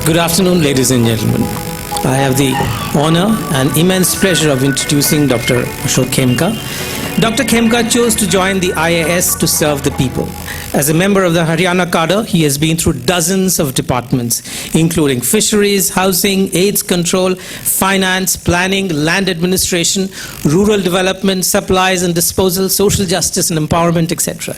Good afternoon, ladies and gentlemen. I have the honor and immense pleasure of introducing Dr. Ashok Khemka. Dr. Khemka chose to join the IAS to serve the people. As a member of the Haryana cadre, he has been through dozens of departments, including fisheries, housing, AIDS control, finance, planning, land administration, rural development, supplies and disposal, social justice and empowerment, etc.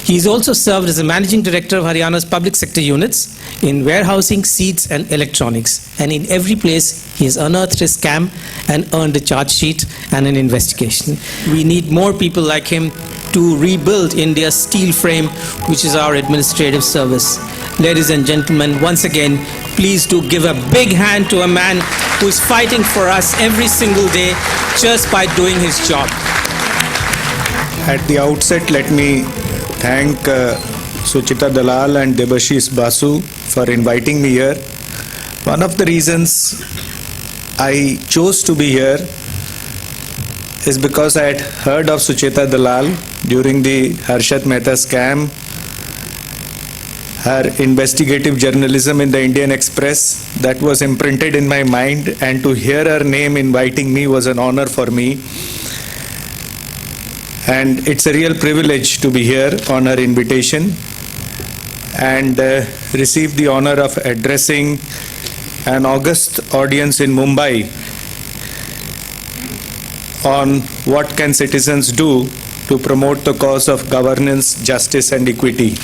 He has also served as a managing director of Haryana's public sector units in warehousing, seeds and electronics. And in every place, he has unearthed a scam and earned a charge sheet and an investigation. We need more people like him to rebuild India's steel frame, which is our administrative service. Ladies and gentlemen, once again, please do give a big hand to a man who is fighting for us every single day just by doing his job. At the outset, let me thank Suchita Dalal and Debashis Basu for inviting me here. One of the reasons I chose to be here is because I had heard of Suchita Dalal during the Harshad Mehta scam, her investigative journalism in the Indian Express. That was imprinted in my mind, and to hear her name inviting me was an honor for me. And it's a real privilege to be here on her invitation and receive the honor of addressing an august audience in Mumbai on what can citizens do to promote the cause of governance, justice and equity.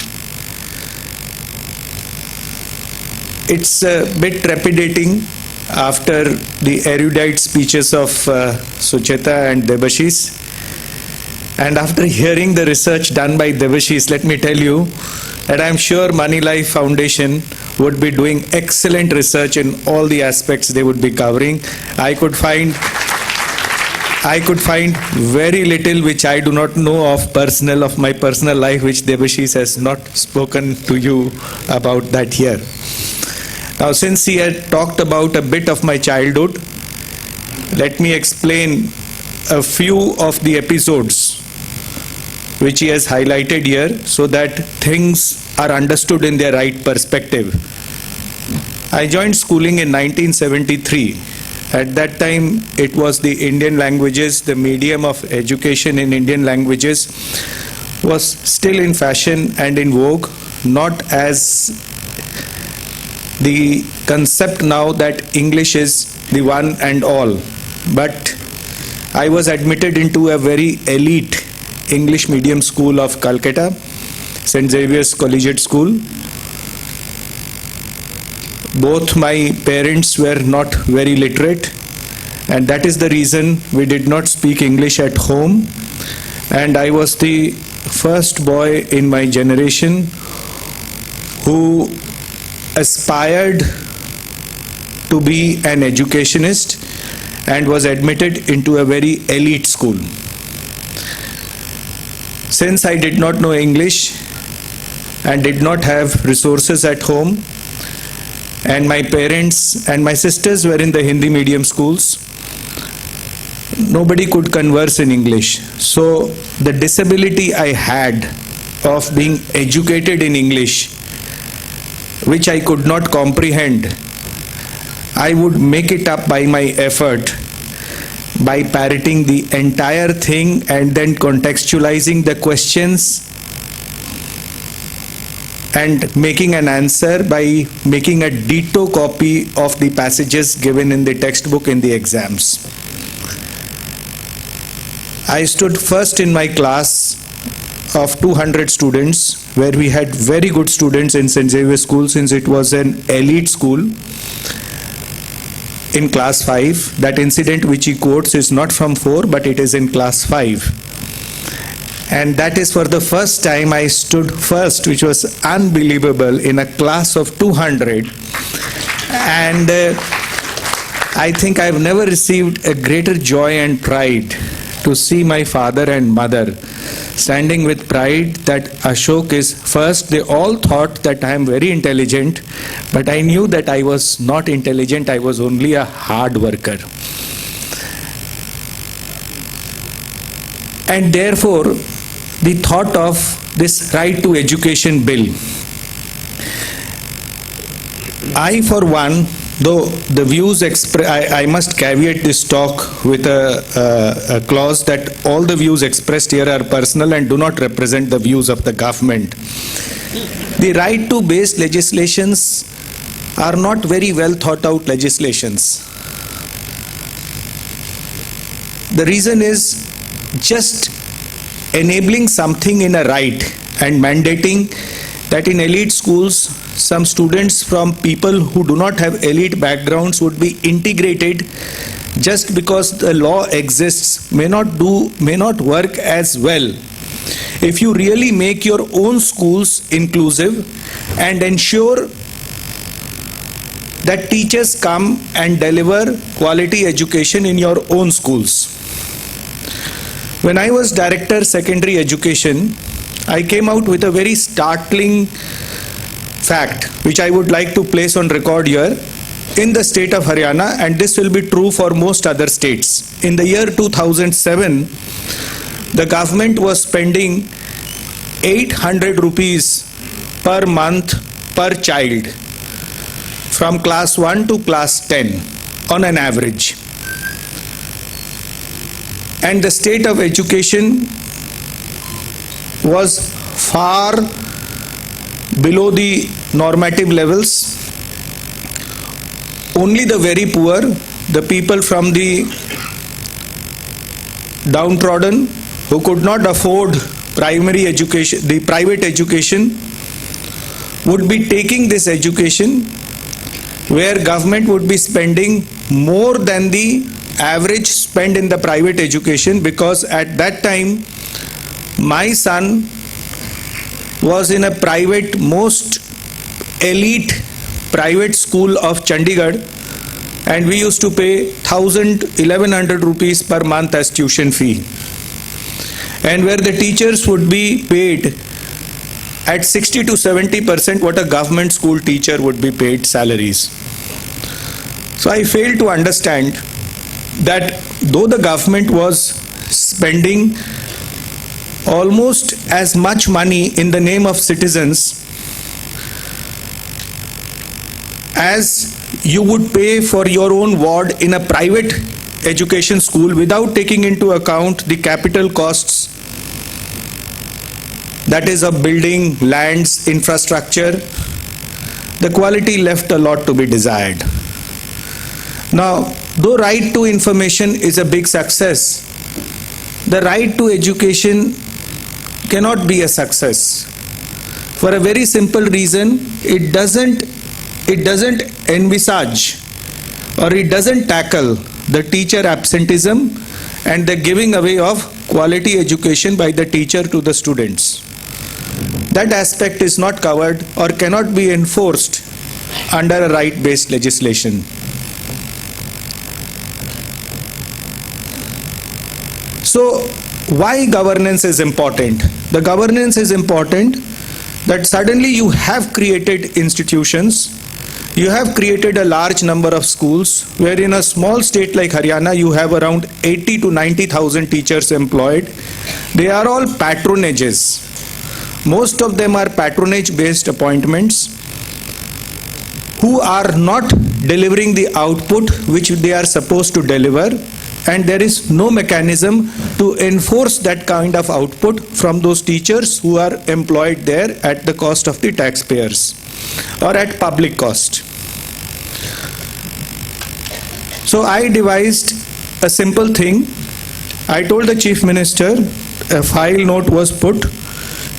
It's a bit trepidating after the erudite speeches of Sucheta and Debashis, and after hearing the research done by Debashis, let me tell you that I'm sure Moneylife Foundation would be doing excellent research in all the aspects they would be covering. I could find very little which I do not know of my personal life, which Debashis has not spoken to you about that here. Now, since he had talked about a bit of my childhood, let me explain a few of the episodes which he has highlighted here so that things are understood in their right perspective. I joined schooling in 1973. At that time, it was the Indian languages, the medium of education in Indian languages was still in fashion and in vogue, not as the concept now that English is the one and all. But I was admitted into a very elite English medium school of Calcutta, St. Xavier's Collegiate School. Both my parents were not very literate, and that is the reason we did not speak English at home. And I was the first boy in my generation who aspired to be an educationist and was admitted into a very elite school. Since I did not know English and did not have resources at home, and my parents and my sisters were in the Hindi medium schools, nobody could converse in English. So the disability I had of being educated in English, which I could not comprehend, I would make it up by my effort by parroting the entire thing and then contextualizing the questions and making an answer by making a ditto copy of the passages given in the textbook in the exams. I stood first in my class of 200 students, where we had very good students in St. Xavier's School, since it was an elite school, in class 5. That incident which he quotes is not from 4, but it is in class 5. And that is for the first time I stood first, which was unbelievable, in a class of 200. And I think I've never received a greater joy and pride to see my father and mother standing with pride that Ashok is first. They all thought that I am very intelligent, but I knew that I was not intelligent. I was only a hard worker. And therefore, the thought of this right to education bill, I, for one, though the views I must caveat this talk with a clause that all the views expressed here are personal and do not represent the views of the government. The right to based legislations are not very well thought out legislations. The reason is just enabling something in a right and mandating that in elite schools some students from people who do not have elite backgrounds would be integrated just because the law exists may not work as well. If you really make your own schools inclusive and ensure that teachers come and deliver quality education in your own schools. When I was Director Secondary Education, I came out with a very startling fact which I would like to place on record here in the state of Haryana, and this will be true for most other states. In the year 2007, the government was spending 800 rupees per month per child from class 1 to class 10 on an average. And the state of education was far below the normative levels. Only the very poor, the people from the downtrodden who could not afford primary education, the private education, would be taking this education where government would be spending more than the average spend in the private education, because at that time my son was in a private, most elite private school of Chandigarh, and we used to pay 1100 rupees per month as tuition fee, and where the teachers would be paid at 60 to 70% what a government school teacher would be paid salaries. So I failed to understand that though the government was spending almost as much money in the name of citizens as you would pay for your own ward in a private education school, without taking into account the capital costs, that is of building, lands, infrastructure, the quality left a lot to be desired. Now, though right to information is a big success, the right to education cannot be a success for a very simple reason. It doesn't envisage or it doesn't tackle the teacher absenteeism and the giving away of quality education by the teacher to the students. That aspect is not covered or cannot be enforced under a right-based legislation. So, why governance is important? The governance is important that suddenly you have created institutions, you have created a large number of schools, where in a small state like Haryana you have around 80 to 90,000 teachers employed. They are all patronages. Most of them are patronage-based appointments who are not delivering the output which they are supposed to deliver, and there is no mechanism to enforce that kind of output from those teachers who are employed there at the cost of the taxpayers or at public cost. So I devised a simple thing. I told the Chief Minister, a file note was put,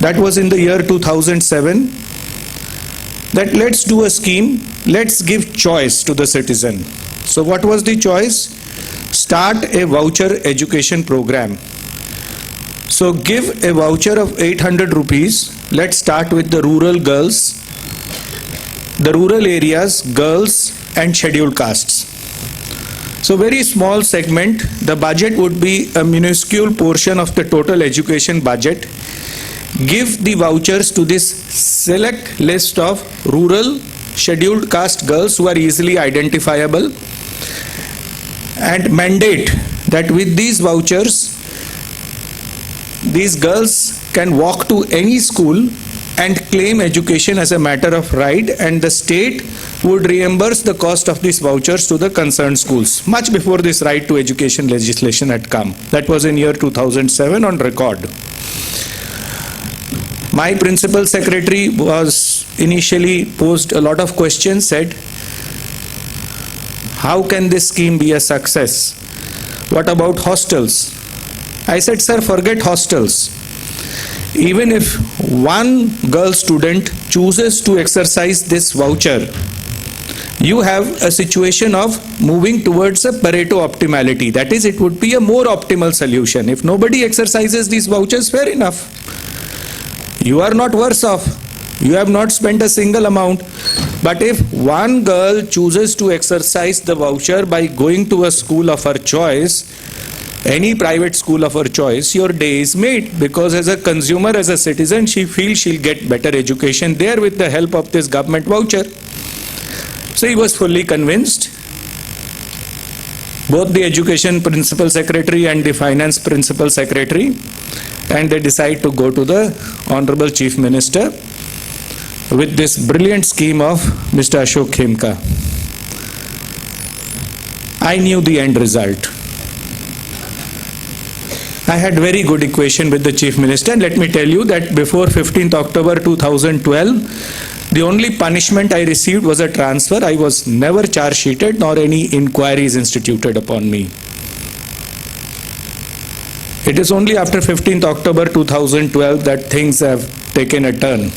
that was in the year 2007, that let's do a scheme, let's give choice to the citizen. So what was the choice? Start a voucher education program. So give a voucher of 800 rupees. Let's start with the rural girls, the rural areas, girls and scheduled castes. So very small segment, the budget would be a minuscule portion of the total education budget. Give the vouchers to this select list of rural scheduled caste girls who are easily identifiable, and mandate that with these vouchers, these girls can walk to any school and claim education as a matter of right, and the state would reimburse the cost of these vouchers to the concerned schools, much before this right to education legislation had come. That was in year 2007 on record. My principal secretary was initially posed a lot of questions, said, how can this scheme be a success? What about hostels? I said, sir, forget hostels. Even if one girl student chooses to exercise this voucher, you have a situation of moving towards a Pareto optimality. That is, it would be a more optimal solution. If nobody exercises these vouchers, fair enough. You are not worse off. You have not spent a single amount. But if one girl chooses to exercise the voucher by going to a school of her choice, any private school of her choice, your day is made, because as a consumer, as a citizen, she feels she'll get better education there with the help of this government voucher. So he was fully convinced. Both the education principal secretary and the finance principal secretary, and they decide to go to the Honorable Chief Minister with this brilliant scheme of Mr. Ashok Khemka. I knew the end result. I had very good equation with the Chief Minister, and let me tell you that before 15th October 2012, the only punishment I received was a transfer. I was never charge sheeted nor any inquiries instituted upon me. It is only after 15th October 2012 that things have taken a turn.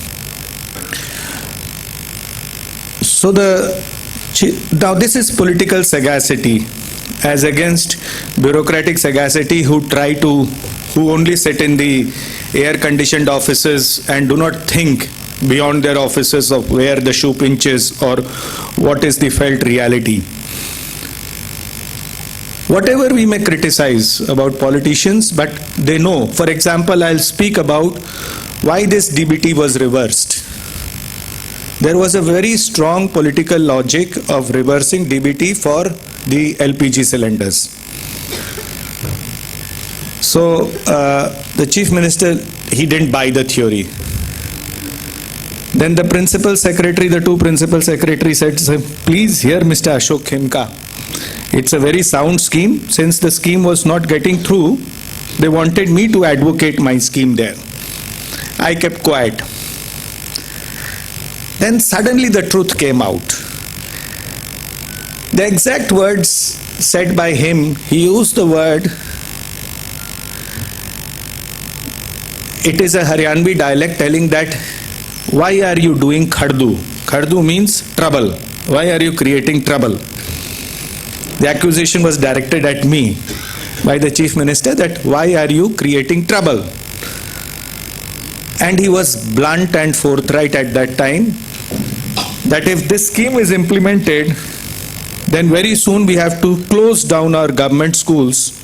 So now this is political sagacity as against bureaucratic sagacity who only sit in the air-conditioned offices and do not think beyond their offices of where the shoe pinches or what is the felt reality. Whatever we may criticize about politicians, but they know. For example, I'll speak about why this DBT was reversed. There was a very strong political logic of reversing DBT for the LPG cylinders. So the Chief Minister, he didn't buy the theory. Then the principal secretary, the two principal secretaries said, please hear Mr. Ashok Khemka. It's a very sound scheme. Since the scheme was not getting through, they wanted me to advocate my scheme there. I kept quiet. Then suddenly the truth came out. The exact words said by him, he used the word, it is a Haryanvi dialect telling that, why are you doing khardu? Khardu means trouble. Why are you creating trouble? The accusation was directed at me by the Chief Minister that why are you creating trouble? And he was blunt and forthright at that time that if this scheme is implemented, then very soon we have to close down our government schools.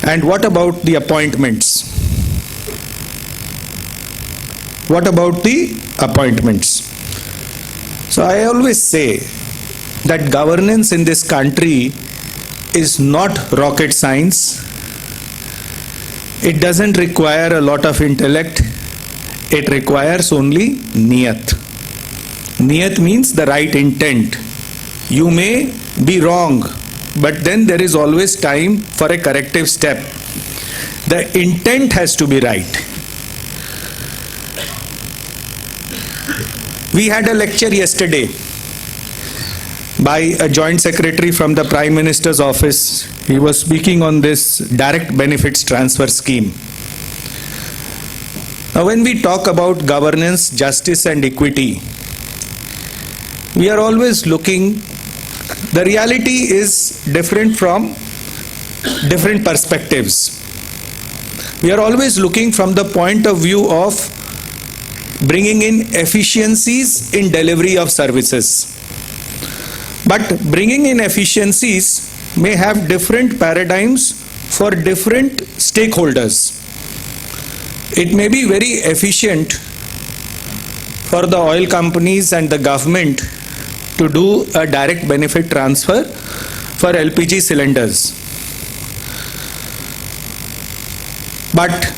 And what about the appointments? What about the appointments? So I always say that governance in this country is not rocket science. It doesn't require a lot of intellect. It requires only niyat. Niyat means the right intent. You may be wrong, but then there is always time for a corrective step. The intent has to be right. We had a lecture yesterday by a joint secretary from the Prime Minister's office. He was speaking on this direct benefits transfer scheme. Now, when we talk about governance, justice and equity, we are always looking, the reality is different from different perspectives. We are always looking from the point of view of bringing in efficiencies in delivery of services. But bringing in efficiencies may have different paradigms for different stakeholders. It may be very efficient for the oil companies and the government to do a direct benefit transfer for LPG cylinders. But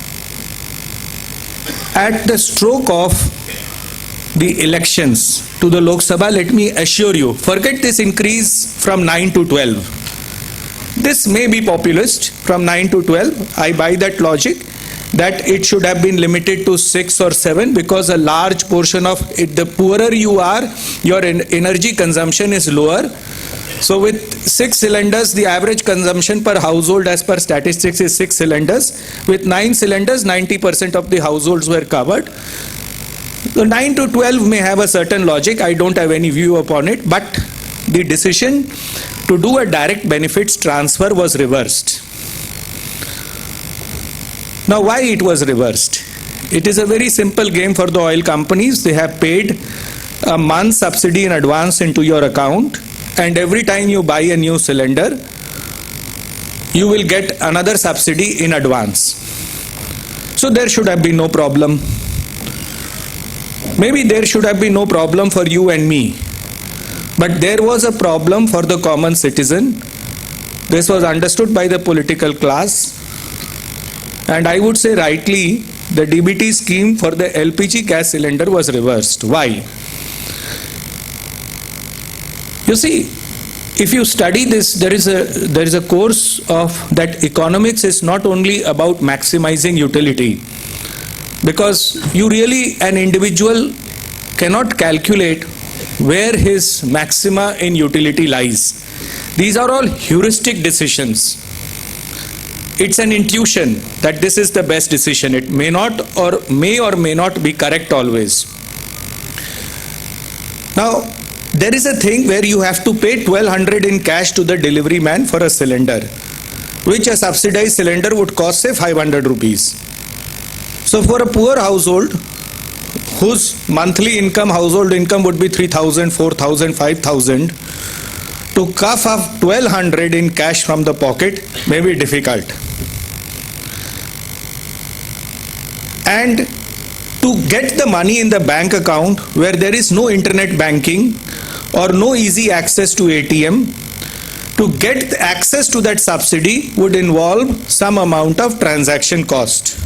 at the stroke of the elections to the Lok Sabha, let me assure you, forget this increase from 9 to 12. This may be populist from 9 to 12. I buy that logic that it should have been limited to 6 or 7, because a large portion of it, the poorer you are, your energy consumption is lower. So with 6 cylinders, the average consumption per household as per statistics is 6 cylinders. With 9 cylinders, 90% of the households were covered. So 9 to 12 may have a certain logic. I don't have any view upon it. But the decision to do a direct benefits transfer was reversed. Now, why it was reversed? It is a very simple game for the oil companies. They have paid a month's subsidy in advance into your account, and every time you buy a new cylinder, you will get another subsidy in advance. So there should have been no problem. Maybe there should have been no problem for you and me, but there was a problem for the common citizen. This was understood by the political class, and I would say rightly, the DBT scheme for the LPG gas cylinder was reversed. Why? You see, if you study this, there is a course of that economics is not only about maximizing utility, because you really, an individual cannot calculate where his maxima in utility lies. These are all heuristic decisions. It's an intuition that this is the best decision. It may or may not be correct always. Now, there is a thing where you have to pay 1200 in cash to the delivery man for a cylinder, which a subsidized cylinder would cost, say, 500 rupees. So for a poor household, whose monthly income, household income would be 3,000, 4,000, 5,000, to cough up 1200 in cash from the pocket may be difficult. And to get the money in the bank account where there is no internet banking or no easy access to ATM, to get access to that subsidy would involve some amount of transaction cost,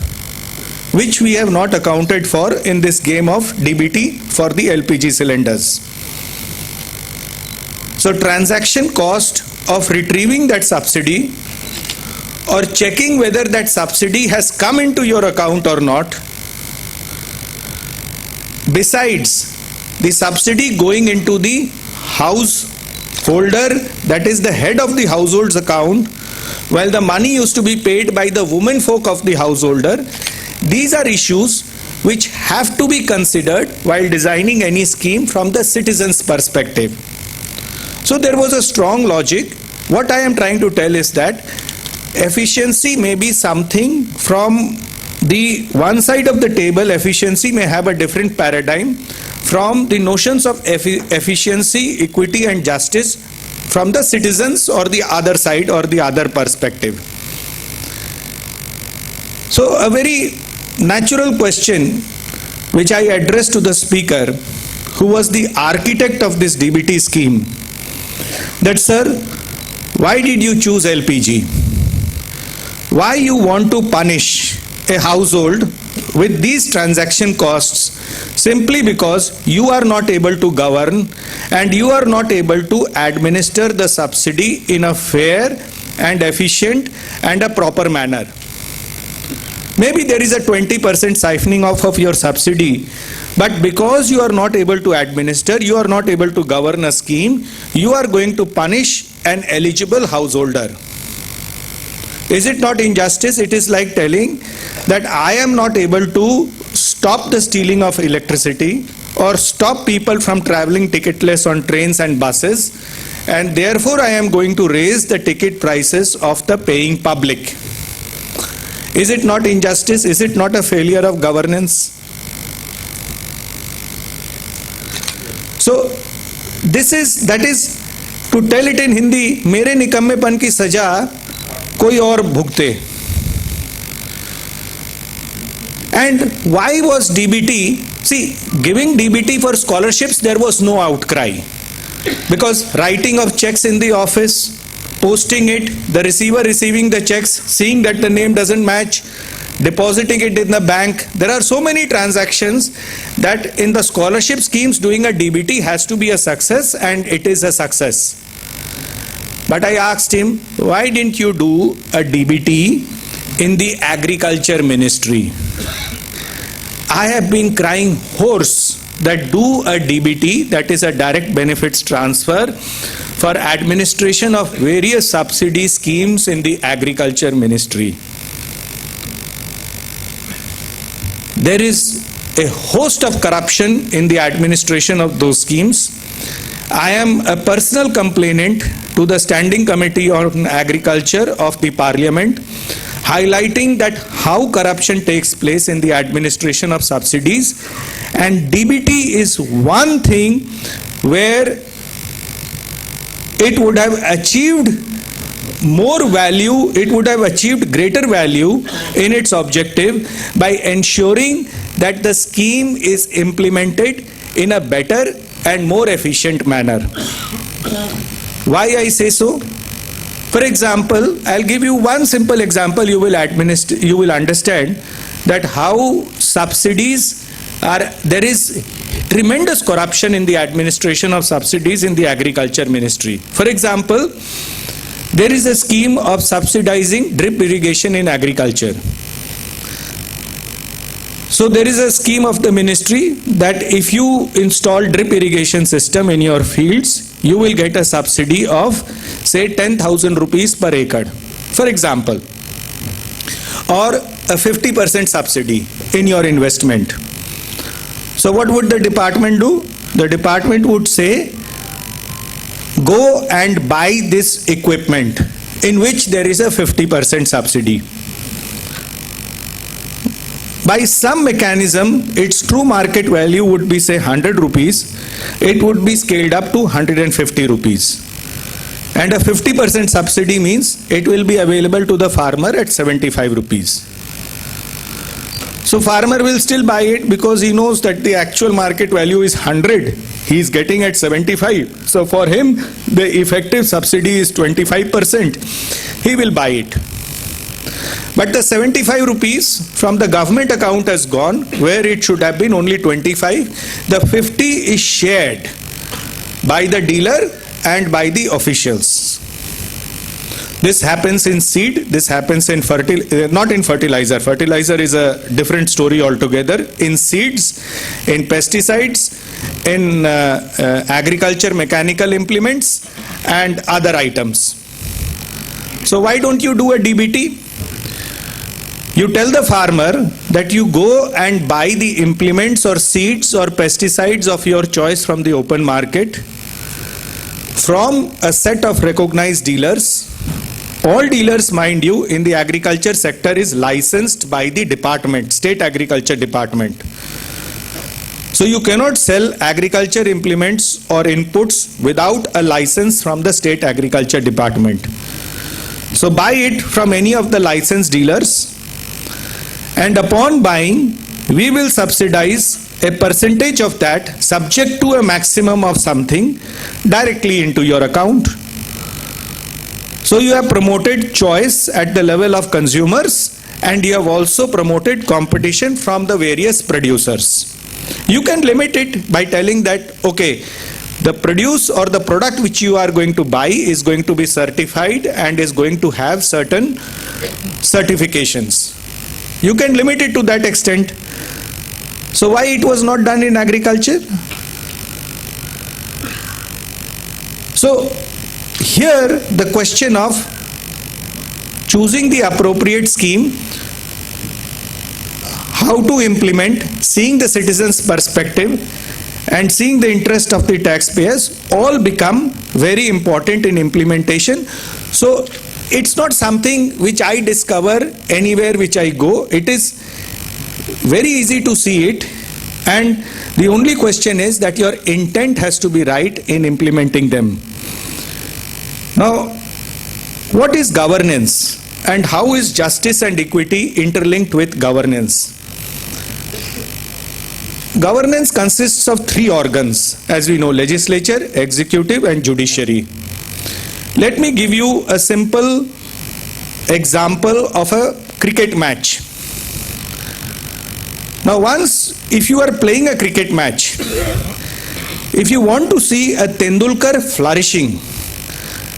which we have not accounted for in this game of DBT for the LPG cylinders. So transaction cost of retrieving that subsidy or checking whether that subsidy has come into your account or not, besides the subsidy going into the householder, that is the head of the household's account, while the money used to be paid by the women folk of the householder. These are issues which have to be considered while designing any scheme from the citizen's perspective. So there was a strong logic. What I am trying to tell is that efficiency may be something from the one side of the table. Efficiency may have a different paradigm from the notions of efficiency, equity and justice from the citizens or the other side or the other perspective. So a very natural question which I addressed to the speaker, who was the architect of this DBT scheme, that, sir, why did you choose LPG? Why you want to punish a household with these transaction costs simply because you are not able to govern and you are not able to administer the subsidy in a fair and efficient and a proper manner? Maybe there is a 20% siphoning off of your subsidy, but because you are not able to administer, you are not able to govern a scheme, you are going to punish an eligible householder. Is it not injustice? It is like telling that I am not able to stop the stealing of electricity or stop people from traveling ticketless on trains and buses, and therefore I am going to raise the ticket prices of the paying public. Is it not injustice? Is it not a failure of governance? So that is to tell it in Hindi, मेरे निकम्मेपन की सजा कोई और भुगते. And why was DBT? See, giving DBT for scholarships, there was no outcry, because writing of checks in the office, posting it, the receiver receiving the checks, seeing that the name doesn't match, depositing it in the bank. There are so many transactions that in the scholarship schemes doing a DBT has to be a success, and it is a success. But I asked him, why didn't you do a DBT in the agriculture ministry? I have been crying hoarse that do a DBT, that is a direct benefits transfer, for administration of various subsidy schemes in the agriculture ministry. There is a host of corruption in the administration of those schemes. I am a personal complainant to the Standing Committee on Agriculture of the Parliament, highlighting that how corruption takes place in the administration of subsidies, and DBT is one thing where it would have achieved more value, it would have achieved greater value in its objective by ensuring that the scheme is implemented in a better and more efficient manner. Why I say so? For example, I'll give you one simple example. You will understand that how subsidies are, there is tremendous corruption in the administration of subsidies in the agriculture ministry. For example, there is a scheme of subsidizing drip irrigation in agriculture. So there is a scheme of the ministry that if you install drip irrigation system in your fields, you will get a subsidy of say 10,000 rupees per acre, for example, or a 50% subsidy in your investment. So what would the department do? The department would say, go and buy this equipment in which there is a 50% subsidy. By some mechanism, its true market value would be say 100 rupees. It would be scaled up to 150 rupees. And a 50% subsidy means it will be available to the farmer at 75 rupees. So farmer will still buy it because he knows that the actual market value is 100. He is getting at 75. So for him, the effective subsidy is 25%. He will buy it. But the 75 rupees from the government account has gone where it should have been only 25. The 50 is shared by the dealer and by the officials. This happens in seed, this happens in not in fertilizer. Fertilizer is a different story altogether. In seeds, in pesticides, in agriculture mechanical implements and other items. So why don't you do a DBT? You tell the farmer that you go and buy the implements or seeds or pesticides of your choice from the open market from a set of recognized dealers. All dealers, mind you, in the agriculture sector is licensed by the department, state agriculture department. So you cannot sell agriculture implements or inputs without a license from the state agriculture department. So buy it from any of the licensed dealers, and upon buying, we will subsidize a percentage of that subject to a maximum of something directly into your account. So you have promoted choice at the level of consumers, and you have also promoted competition from the various producers. You can limit it by telling that, okay, the produce or the product which you are going to buy is going to be certified and is going to have certain certifications. You can limit it to that extent. So why it was not done in agriculture? So here the question of choosing the appropriate scheme, how to implement, seeing the citizen's perspective and seeing the interest of the taxpayers all become very important in implementation. So it's not something which I discover anywhere which I go. It is very easy to see it, and the only question is that your intent has to be right in implementing them. Now, what is governance and how is justice and equity interlinked with governance? Governance consists of three organs, as we know: legislature, executive and judiciary. Let me give you a simple example of a cricket match. Now once, if you are playing a cricket match, if you want to see a Tendulkar flourishing,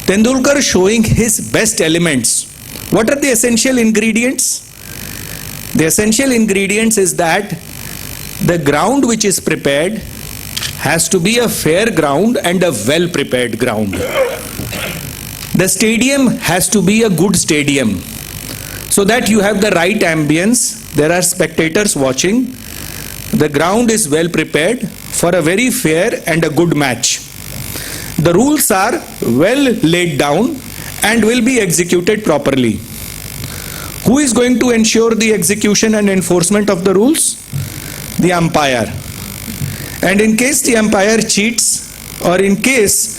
Tendulkar showing his best elements, what are the essential ingredients? The essential ingredients is that the ground which is prepared has to be a fair ground and a well prepared ground. The stadium has to be a good stadium, so that you have the right ambience, there are spectators watching, the ground is well prepared for a very fair and a good match. The rules are well laid down and will be executed properly. Who is going to ensure the execution and enforcement of the rules? The umpire. And in case the umpire cheats, or in case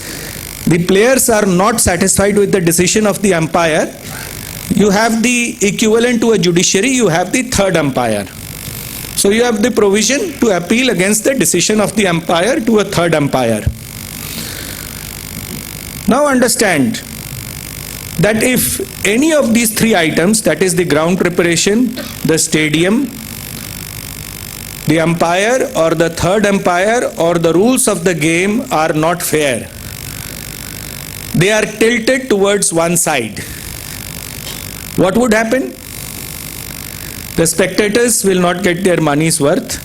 the players are not satisfied with the decision of the umpire, you have the equivalent to a judiciary, you have the third umpire. So you have the provision to appeal against the decision of the umpire to a third umpire. Now understand that if any of these three items, that is the ground preparation, the stadium, the umpire or the third umpire or the rules of the game are not fair, they are tilted towards one side, what would happen? The spectators will not get their money's worth.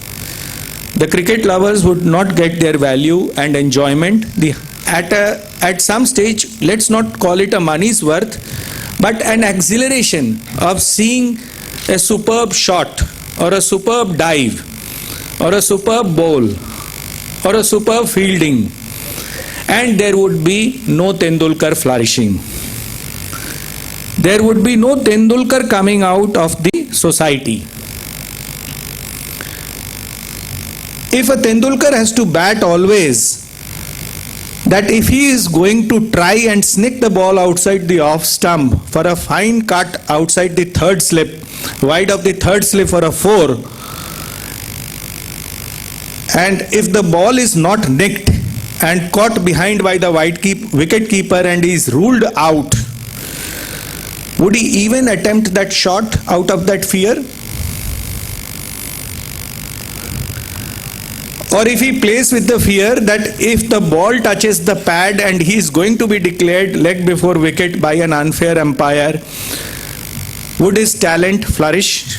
The cricket lovers would not get their value and enjoyment. At some stage, let's not call it a money's worth, but an exhilaration of seeing a superb shot or a superb dive or a superb bowl or a superb fielding, and there would be no Tendulkar flourishing. There would be no Tendulkar coming out of the society. If a Tendulkar has to bat always, that if he is going to try and snick the ball outside the off stump for a fine cut outside the third slip, wide of the third slip for a 4, and if the ball is not nicked and caught behind by the wicket keeper and is ruled out, would he even attempt that shot out of that fear? Or if he plays with the fear that if the ball touches the pad and he is going to be declared leg before wicket by an unfair umpire, would his talent flourish?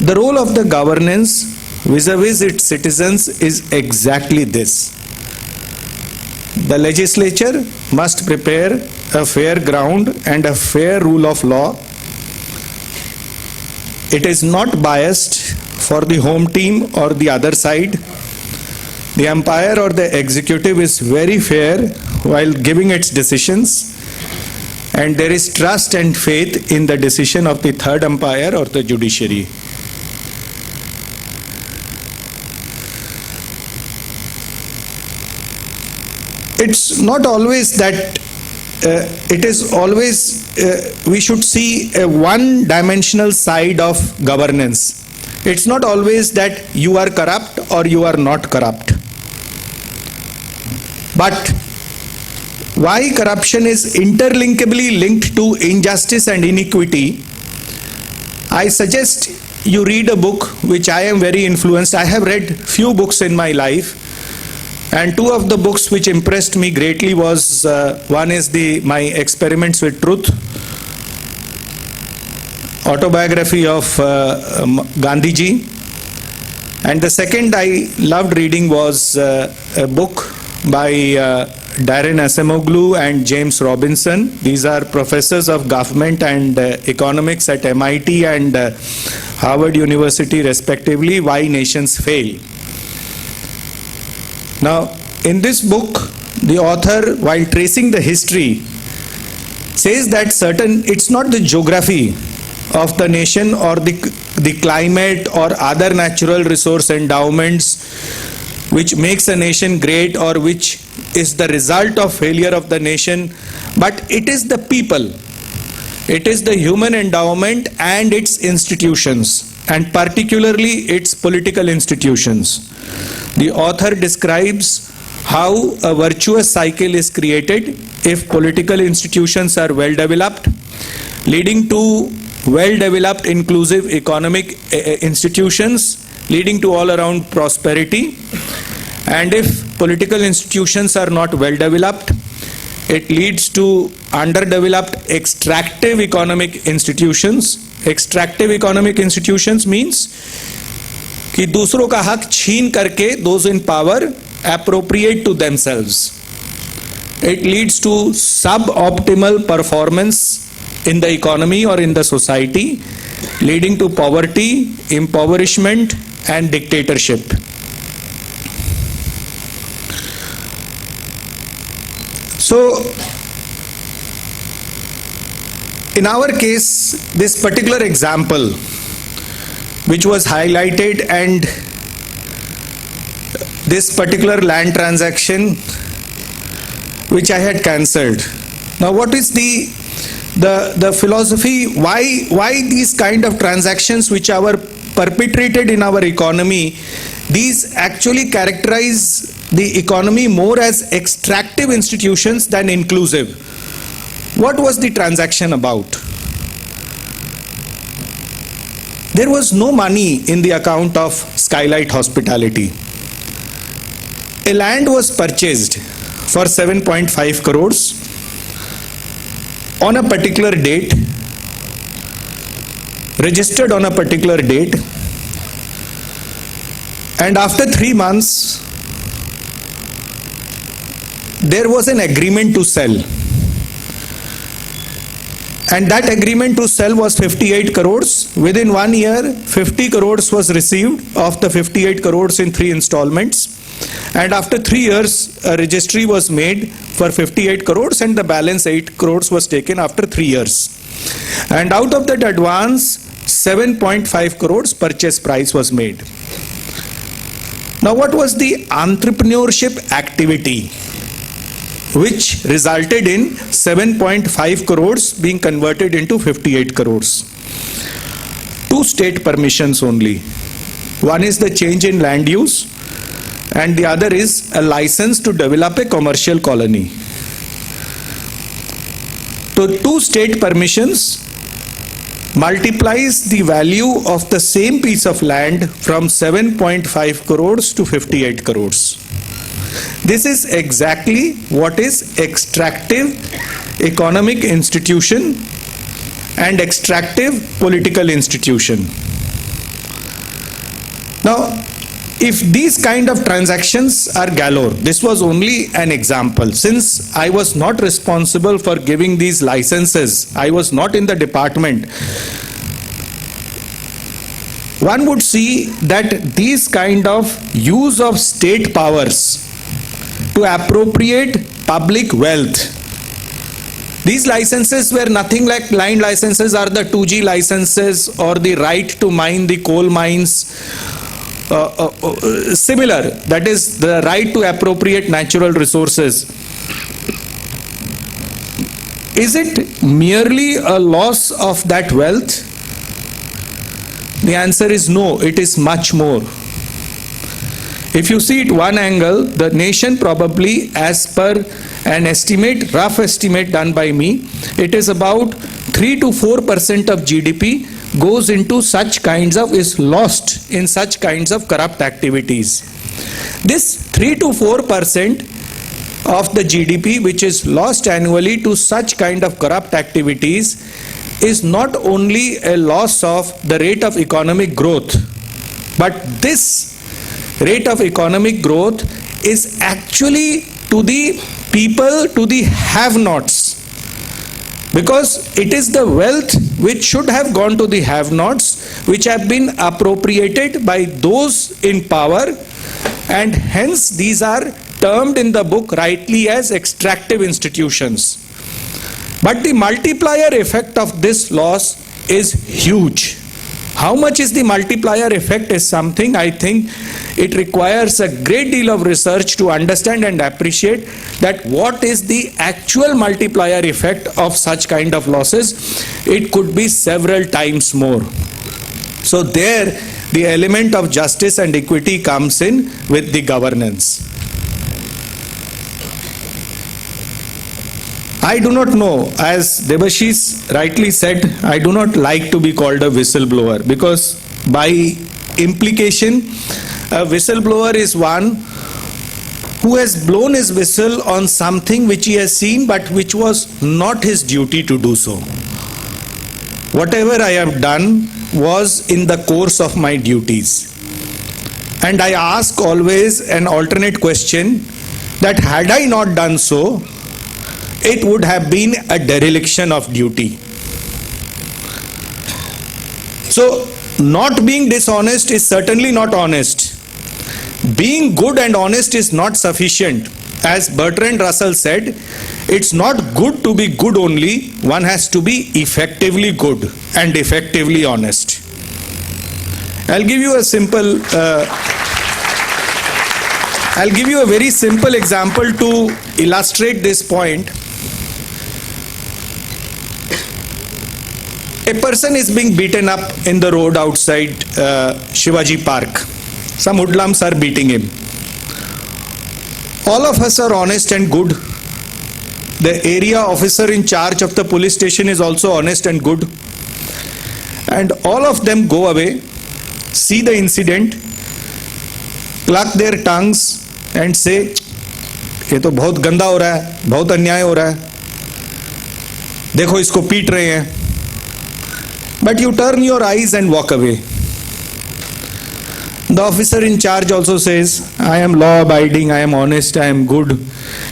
The role of the governance vis-a-vis its citizens is exactly this. The legislature must prepare a fair ground and a fair rule of law. It is not biased for the home team or the other side. The umpire or the executive is very fair while giving its decisions, and there is trust and faith in the decision of the third umpire or the judiciary. It's not always that it is always we should see a one-dimensional side of governance. It's not always that you are corrupt or you are not corrupt. But why corruption is interlinkably linked to injustice and inequity, I suggest you read a book which I am very influenced. I have read few books in my life, and two of the books which impressed me greatly was one is My Experiments with Truth, autobiography of Gandhiji, and the second I loved reading was a book by Darren Acemoglu and James Robinson. These are professors of government and economics at MIT and Harvard University respectively, Why Nations Fail. Now, in this book, the author, while tracing the history, says that it's not the geography of the nation or the climate or other natural resource endowments which makes a nation great or which is the result of failure of the nation, but it is the people. It is the human endowment and its institutions, and particularly its political institutions. The author describes how a virtuous cycle is created if political institutions are well developed, leading to well-developed, inclusive economic institutions leading to all-around prosperity. And if political institutions are not well-developed, it leads to underdeveloped extractive economic institutions. Extractive economic institutions means कि दूसरों का हक छीन करके those in power appropriate to themselves. It leads to suboptimal performance in the economy or in the society, leading to poverty, impoverishment, and dictatorship. So, in our case, this particular example, which was highlighted, and this particular land transaction, which I had cancelled. Now, what is the philosophy? Why these kind of transactions which are perpetrated in our economy? These actually characterize the economy more as extractive institutions than inclusive. What was the transaction about? There was no money in the account of Skylight Hospitality. A land was purchased for 7.5 crores on a particular date, registered on a particular date, and after 3 months, there was an agreement to sell. And that agreement to sell was 58 crores. Within 1 year, 50 crores was received of the 58 crores in 3 installments. And after 3 years, a registry was made for 58 crores and the balance 8 crores was taken after 3 years. And out of that advance, 7.5 crores purchase price was made. Now, what was the entrepreneurship activity which resulted in 7.5 crores being converted into 58 crores? 2 state permissions only. One is the change in land use, and the other is a license to develop a commercial colony. So 2 state permissions multiplies the value of the same piece of land from 7.5 crores to 58 crores. This is exactly what is extractive economic institution and extractive political institution. Now, if these kind of transactions are galore, this was only an example. Since I was not responsible for giving these licenses, I was not in the department, one would see that these kind of use of state powers to appropriate public wealth, these licenses were nothing like land licenses are the 2G licenses or the right to mine the coal mines. Similar, that is the right to appropriate natural resources. Is it merely a loss of that wealth? The answer is no, it is much more. If you see it one angle, the nation probably, as per an estimate, rough estimate done by me, it is about 3 to 4% of GDP goes into such kinds of, is lost in such kinds of corrupt activities. This 3 to 4% of the GDP which is lost annually to such kind of corrupt activities is not only a loss of the rate of economic growth, but this rate of economic growth is actually to the people, to the have-nots. Because it is the wealth which should have gone to the have-nots, which have been appropriated by those in power, and hence these are termed in the book rightly as extractive institutions. But the multiplier effect of this loss is huge. How much is the multiplier effect is something I think it requires a great deal of research to understand and appreciate that what is the actual multiplier effect of such kind of losses. It could be several times more. So there the element of justice and equity comes in with the governance. I do not know, as Debashish rightly said, I do not like to be called a whistleblower, because by implication, a whistleblower is one who has blown his whistle on something which he has seen but which was not his duty to do so. Whatever I have done was in the course of my duties. And I ask always an alternate question, that had I not done so, it would have been a dereliction of duty. So, not being dishonest is certainly not honest. Being good and honest is not sufficient. As Bertrand Russell said, it's not good to be good only, one has to be effectively good and effectively honest. I'll give you a very simple example to illustrate this point. A person is being beaten up in the road outside Shivaji Park. Some hoodlums are beating him. All of us are honest and good. The area officer in charge of the police station is also honest and good. And all of them go away, see the incident, cluck their tongues and say, ये तो बहुत गंदा हो रहा है, बहुत अन्याय हो रहा है, देखो इसको पीट रहे हैं. But you turn your eyes and walk away. The officer in charge also says, I am law abiding, I am honest, I am good.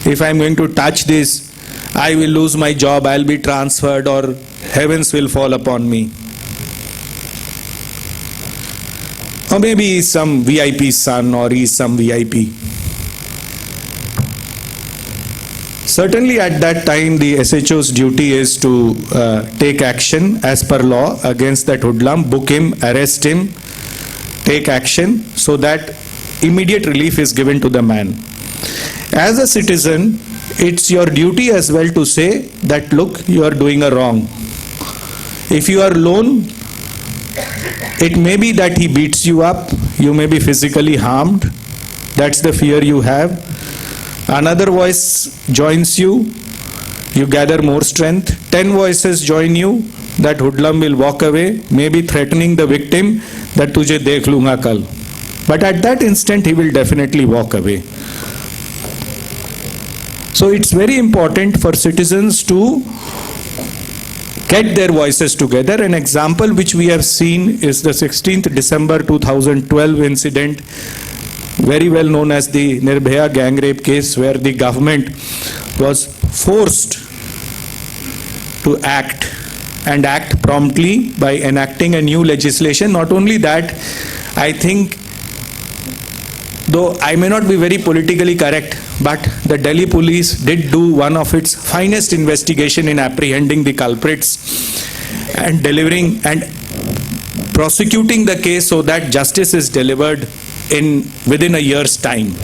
If I am going to touch this, I will lose my job, I will be transferred, or heavens will fall upon me. Or maybe he is some VIP's son, or he is some VIP. Certainly at that time the SHO's duty is to take action as per law against that hoodlum, book him, arrest him, take action so that immediate relief is given to the man. As a citizen, it's your duty as well to say that, look, you are doing a wrong. If you are alone, it may be that he beats you up, you may be physically harmed, that's the fear you have. Another voice joins you, you gather more strength. 10 voices join you, that hoodlum will walk away, maybe threatening the victim that tujhe dekh lunga kal. But at that instant he will definitely walk away. So it's very important for citizens to get their voices together. An example which we have seen is the 16th December 2012 incident, very well known as the Nirbhaya gang rape case, where the government was forced to act and act promptly by enacting a new legislation. Not only that, I think, though I may not be very politically correct, but the Delhi police did do one of its finest investigation in apprehending the culprits and delivering and prosecuting the case so that justice is delivered within a year's time.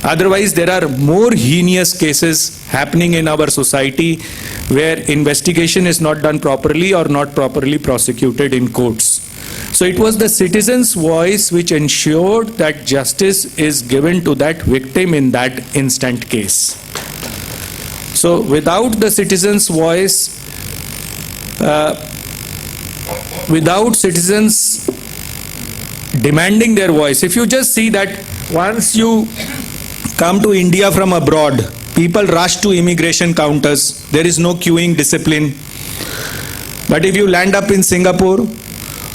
Otherwise, there are more heinous cases happening in our society where investigation is not done properly or not properly prosecuted in courts. So it was the citizens' voice which ensured that justice is given to that victim in that instant case. So without the citizens' voice, without citizens demanding their voice, if you just see that once you come to India from abroad, people rush to immigration counters, there is no queuing discipline. But if you land up in Singapore,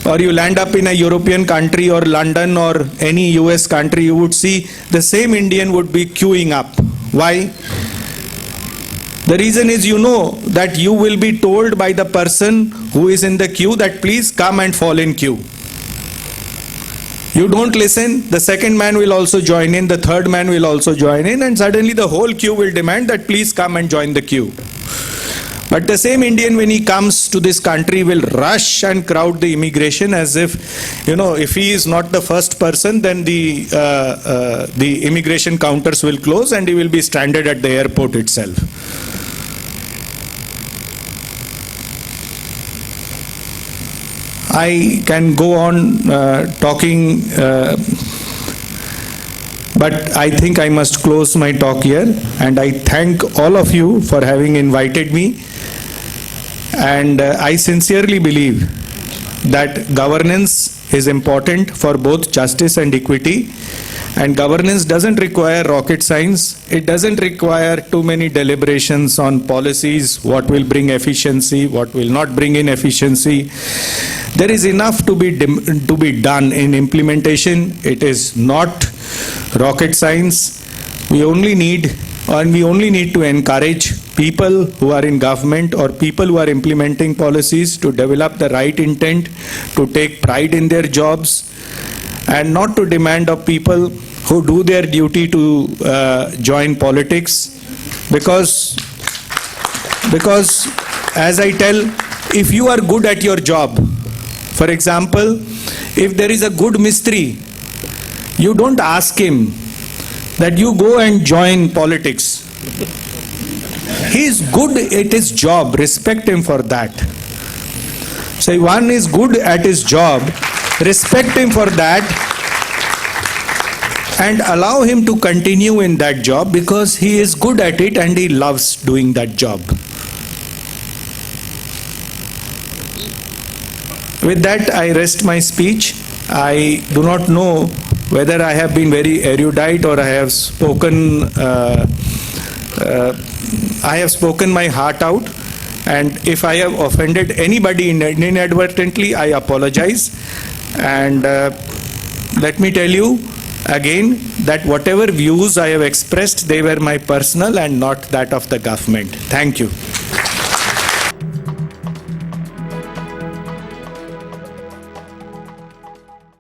or you land up in a European country or London or any US country, you would see the same Indian would be queuing up. Why? The reason is, you know that you will be told by the person who is in the queue that please come and fall in queue. You don't listen, the second man will also join in, the third man will also join in, and suddenly the whole queue will demand that please come and join the queue. But the same Indian, when he comes to this country, will rush and crowd the immigration as if, if he is not the first person, then the immigration counters will close and he will be stranded at the airport itself. I can go on talking But I think I must close my talk here, and I thank all of you for having invited me. And I sincerely believe that governance is important for both justice and equity. And governance doesn't require rocket science. It doesn't require too many deliberations on policies, what will bring efficiency, what will not bring in efficiency. There is enough to be done in implementation. It is not rocket science. We only need to encourage people who are in government or people who are implementing policies to develop the right intent, to take pride in their jobs, and not to demand of people who do their duty to join politics. Because as I tell, if you are good at your job, for example, if there is a good mistri, you don't ask him that you go and join politics. He is good at his job, respect him for that. So if one is good at his job, respect him for that and allow him to continue in that job because he is good at it and he loves doing that job. With that, I rest my speech. I do not know whether I have been very erudite or I have spoken my heart out, and if I have offended anybody inadvertently, I apologize. And let me tell you again that whatever views I have expressed, they were my personal and not that of the government. Thank you.